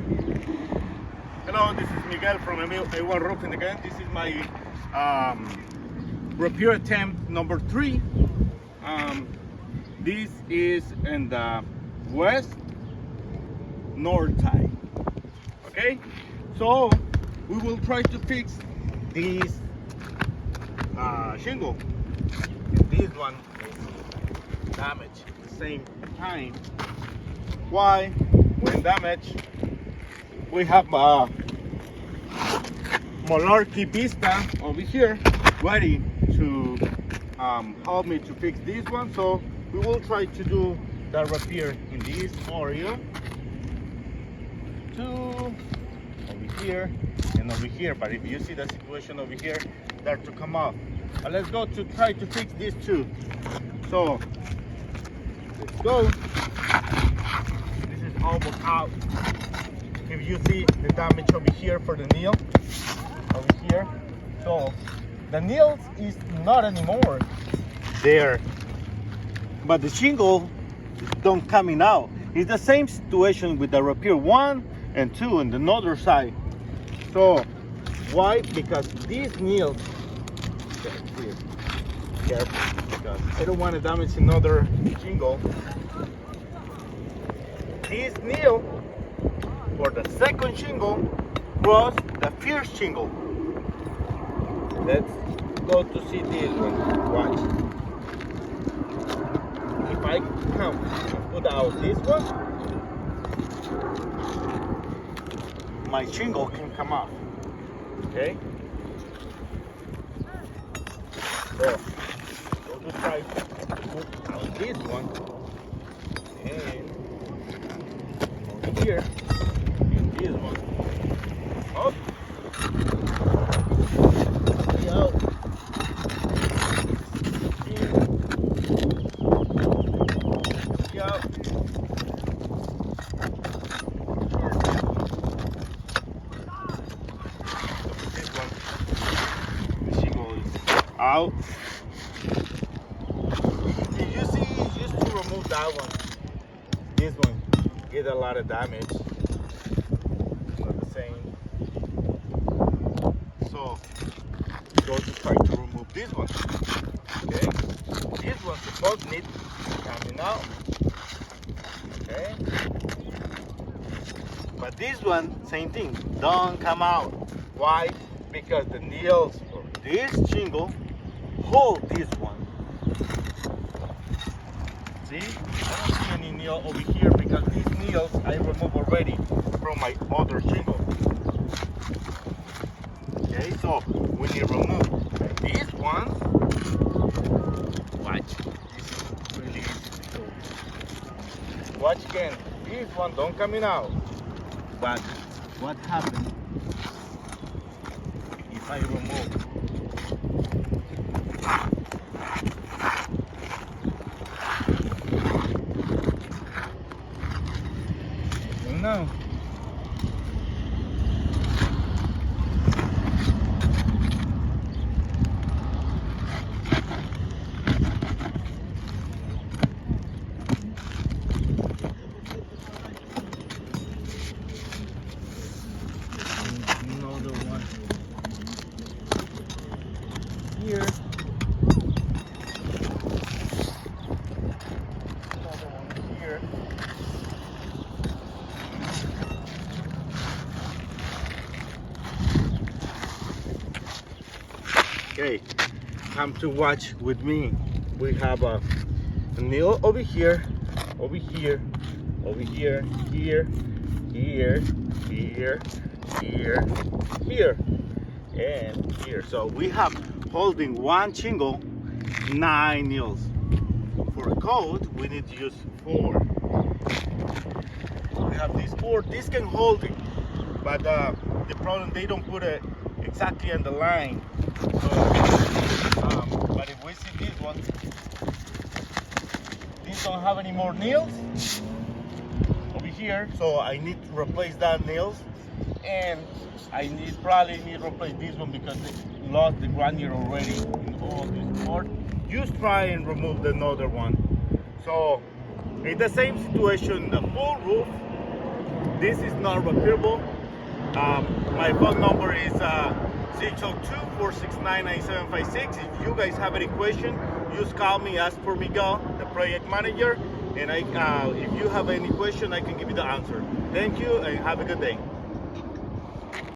Hello, this is Miguel from A1 Roofing again. This is my repair attempt number 3. This is in the west north side. Okay, so we will try to fix this shingle. And this one is damaged at the same time. Why? When damaged, we have a Malarkey Vista over here ready to help me to fix this one. So we will try to do the repair in this area, over here and over here. But if you see the situation over here, they're to come off. But let's go to try to fix these two. So let's go. This is almost out. If you see the damage over here for the nail over here, so the nails is not anymore there, but the shingle don't coming out. It's the same situation with the repair 1 and 2 on the other side. So why? Because these nails, careful, because I don't want to damage another shingle. This nail for the second shingle was the first shingle. Let's go to see this one. Watch. If I come and put out this one, my shingle can come off. Okay? So, we'll try to put out this one. And over here, and this one. Up. Out. Out. This one, the shingle is out. If you see, just to remove that one, this one get a lot of damage. Not the same. So go to try to remove this one. Okay, this one's supposed to need coming out. Okay, but this one, same thing, don't come out. Why? Because the nails for this shingle hold this one. See, I don't see any nail over here because these nails I removed already from my other shingle. Okay, so when you remove these ones, watch. This is really easy to do. Watch again. This one don't coming out. But what happens if I remove? No. Another one here. Another one here. Okay, come to watch with me. We have a nail over here, over here, over here, here, here, here, here, here, and here. So we have holding one shingle, 9 nails. For a code, we need to use 4. We have these 4. This can hold it, but the problem, they don't put it exactly on the line. So, but if we see this one, these don't have any more nails over here, so I need to replace that nails, and I probably need to replace this one because it lost the granier already in all this board. Just try and remove the other one. So it's the same situation, the full roof, This is not repairable. My phone number is 602-469-9756. If you guys have any question, just call me, ask for Miguel, the project manager, and if you have any question, I can give you the answer. Thank you and have a good day.